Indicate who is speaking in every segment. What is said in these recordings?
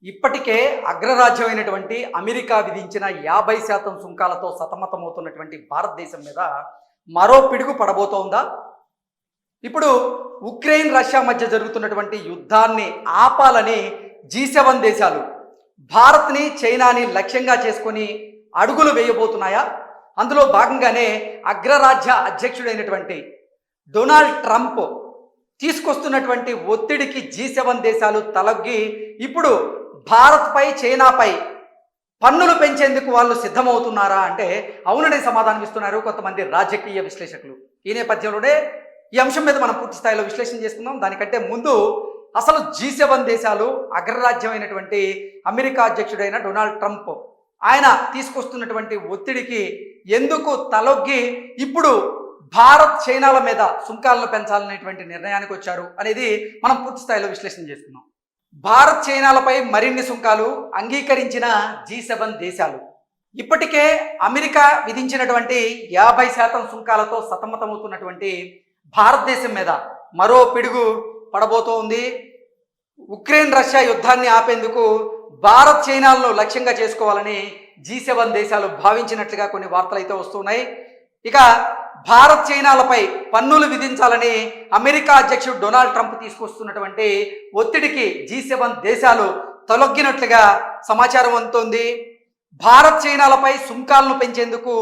Speaker 1: ఇప్పటికే అగ్రరాజ్యమైనటువంటి అమెరికా విధించిన 50% సుంకాలతో సతమతమవుతున్నటువంటి భారతదేశం మీద మరో పిడుగు పడబోతోందా? ఇప్పుడు ఉక్రెయిన్ రష్యా మధ్య జరుగుతున్నటువంటి యుద్ధాన్ని ఆపాలని G7 దేశాలు భారత్ని చైనాని లక్ష్యంగా చేసుకొని అడుగులు వేయబోతున్నాయా? అందులో భాగంగానే అగ్రరాజ్య అధ్యక్షుడైనటువంటి డొనాల్డ్ ట్రంప్ తీసుకొస్తున్నటువంటి ఒత్తిడికి G7 దేశాలు తలొగ్గి ఇప్పుడు భారత్పై చైనాపై పన్నులు పెంచేందుకు వాళ్ళు సిద్ధమవుతున్నారా అంటే అవుననే సమాధానం ఇస్తున్నారు కొంతమంది రాజకీయ విశ్లేషకులు. ఈ నేపథ్యంలోనే ఈ అంశం మీద మనం పూర్తి స్థాయిలో విశ్లేషణ చేసుకుందాం. దానికంటే ముందు అసలు G7 దేశాలు అగ్రరాజ్యమైనటువంటి అమెరికా అధ్యక్షుడైన డొనాల్డ్ ట్రంప్ ఆయన తీసుకొస్తున్నటువంటి ఒత్తిడికి ఎందుకు తలొగ్గి ఇప్పుడు భారత్ చైనాల మీద సుంకాలను పెంచాలనేటువంటి నిర్ణయానికి వచ్చారు అనేది మనం పూర్తి స్థాయిలో విశ్లేషణ చేసుకున్నాం. భారత్ చైనాలపై మరిన్ని సుంకాలు అంగీకరించిన G7 దేశాలు ఇప్పటికే అమెరికా విధించినటువంటి 50% సుంకాలతో సతమతమవుతున్నటువంటి భారతదేశం మీద మరో పిడుగు పడబోతోంది. ఉక్రెయిన్ రష్యా యుద్ధాన్ని ఆపేందుకు భారత్ చైనాలను లక్ష్యంగా చేసుకోవాలని G7 దేశాలు భావించినట్లుగా కొన్ని వార్తలు అయితే వస్తున్నాయి. ఇక భారత్ చైనాలపై పన్నులు విధించాలని అమెరికా అధ్యక్షుడు డొనాల్డ్ ట్రంప్ తీసుకొస్తున్నటువంటి ఒత్తిడికి G7 దేశాలు తొలగినట్లుగా సమాచారం అందుతోంది. భారత్ చైనాలపై సుంకాలను పెంచేందుకు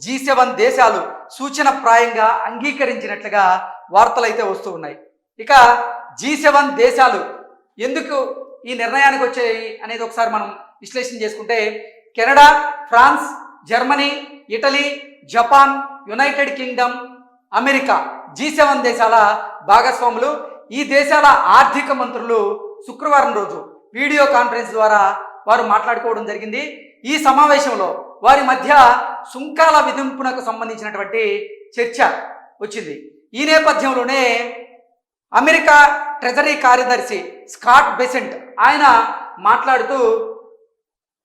Speaker 1: G7 దేశాలు సూచనప్రాయంగా అంగీకరించినట్లుగా వార్తలు అయితే వస్తూ ఉన్నాయి. ఇక G7 దేశాలు ఎందుకు ఈ నిర్ణయానికి వచ్చాయి అనేది ఒకసారి మనం విశ్లేషణ చేసుకుంటే Canada, France, Germany, Italy, Japan, United Kingdom, America G7 దేశాల భాగస్వాములు. ఈ దేశాల ఆర్థిక మంత్రులు శుక్రవారం రోజు వీడియో కాన్ఫరెన్స్ ద్వారా వారు మాట్లాడుకోవడం జరిగింది. ఈ సమావేశంలో వారి మధ్య సుంకాల విధింపునకు సంబంధించినటువంటి చర్చ వచ్చింది. ఈ నేపథ్యంలోనే అమెరికా ట్రెజరీ కార్యదర్శి స్కాట్ బెసెంట్ ఆయన మాట్లాడుతూ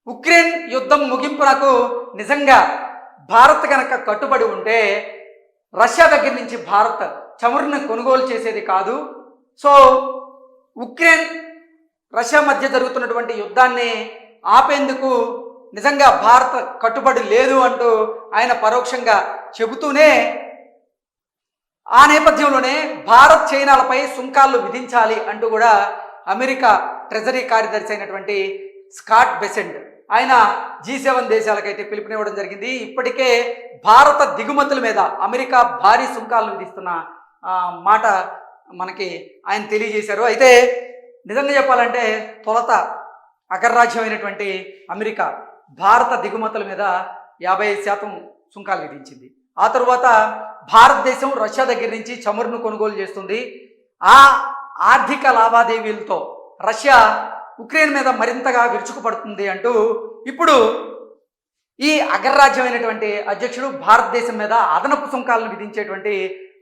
Speaker 1: ఉక్రెయిన్ యుద్ధం ముగింపునకు నిజంగా భారత్ కనుక కట్టుబడి ఉంటే రష్యా దగ్గర నుంచి భారత్ చమురును కొనుగోలు చేసేది కాదు. సో ఉక్రెయిన్ రష్యా మధ్య జరుగుతున్నటువంటి యుద్ధాన్ని ఆపేందుకు నిజంగా భారత్ కట్టుబడి లేదు అంటూ ఆయన పరోక్షంగా చెబుతూనే ఆ నేపథ్యంలోనే భారత్ చైనాలపై సుంకాలు విధించాలి అంటూ కూడా అమెరికా ట్రెజరీ కార్యదర్శి అయినటువంటి స్కాట్ బెసెంట్ ఆయన G7 దేశాలకైతే పిలుపునివ్వడం జరిగింది. ఇప్పటికే భారత దిగుమతుల మీద అమెరికా భారీ సుంకాలను విధిస్తున్న మాట మనకి ఆయన తెలియజేశారు. అయితే నిజంగా చెప్పాలంటే తొలత అగ్రరాజ్యమైనటువంటి అమెరికా భారత దిగుమతుల మీద 50% సుంకాలు విధించింది. ఆ తరువాత భారతదేశం రష్యా దగ్గర నుంచి చమురును కొనుగోలు చేస్తుంది. ఆ ఆర్థిక లావాదేవీలతో రష్యా ఉక్రెయిన్ మీద మరింతగా విరుచుకుపడుతుంది అంటూ ఇప్పుడు ఈ అగ్రరాజ్యమైనటువంటి అధ్యక్షుడు భారతదేశం మీద అదనపు సుంకాలను విధించేటువంటి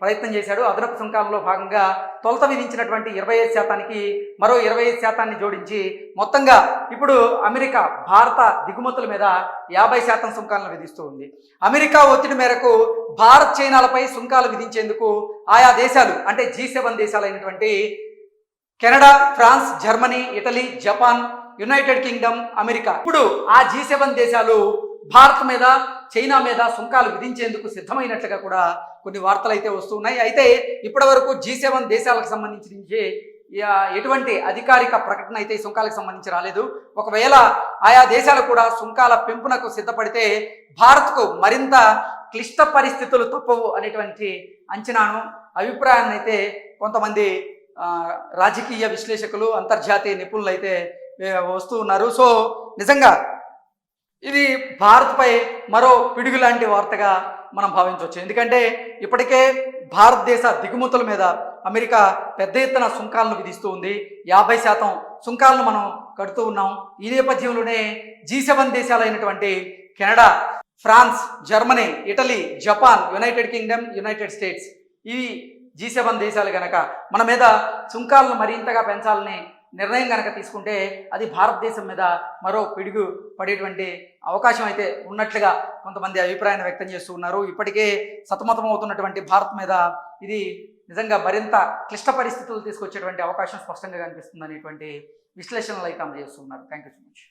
Speaker 1: ప్రయత్నం చేశాడు. అదనపు సుంకాలలో భాగంగా తొలుత విధించినటువంటి 25%కి మరో 25% జోడించి మొత్తంగా ఇప్పుడు అమెరికా భారత దిగుమతుల మీద 50% సుంకాలను విధిస్తూ ఉంది. అమెరికా ఒత్తిడి మేరకు భారత్ చైనాలపై సుంకాలు విధించేందుకు ఆయా దేశాలు అంటే G7 దేశాలైనటువంటి Canada, France, Germany, Italy, Japan, United Kingdom, America ఇప్పుడు ఆ G7 దేశాలు భారత్ మీద చైనా మీద సుంకాలు విధించేందుకు సిద్ధమైనట్లుగా కూడా కొన్ని వార్తలు అయితే వస్తున్నాయి. అయితే ఇప్పటి వరకు G7 దేశాలకు సంబంధించి ఎటువంటి అధికారిక ప్రకటన అయితే ఈ సుంకాలకు సంబంధించి రాలేదు. ఒకవేళ ఆయా దేశాలు కూడా సుంకాల పెంపునకు సిద్ధపడితే భారత్కు మరింత క్లిష్ట పరిస్థితులు తప్పవు అనేటువంటి అంచనాను అభిప్రాయాన్ని అయితే కొంతమంది రాజకీయ విశ్లేషకులు అంతర్జాతీయ నిపుణులు అయితే వస్తూ ఉన్నారు. సో నిజంగా ఇది భారత్పై మరో పిడుగు లాంటి వార్తగా మనం భావించవచ్చు. ఎందుకంటే ఇప్పటికే భారతదేశ దిగుమతుల మీద అమెరికా పెద్ద ఎత్తున సుంకాలను విధిస్తూ ఉంది. 50% సుంకాలను మనం కడుతూ ఉన్నాం. ఈ నేపథ్యంలోనే G7 దేశాలైనటువంటి Canada, France, Germany, Italy, Japan, United Kingdom, United States ఈ G7 దేశాలు కనుక మన మీద సుంకాలను మరింతగా పెంచాలని నిర్ణయం కనుక తీసుకుంటే అది భారతదేశం మీద మరో పిడుగు పడేటువంటి అవకాశం అయితే ఉన్నట్లుగా కొంతమంది అభిప్రాయాన్ని వ్యక్తం చేస్తూ ఉన్నారు. ఇప్పటికే సతమతం అవుతున్నటువంటి భారత్ మీద ఇది నిజంగా మరింత క్లిష్ట పరిస్థితులు తీసుకొచ్చేటువంటి అవకాశం స్పష్టంగా కనిపిస్తుంది అనేటువంటి విశ్లేషణలు అయితే అందజేస్తున్నారు. Thank you so much.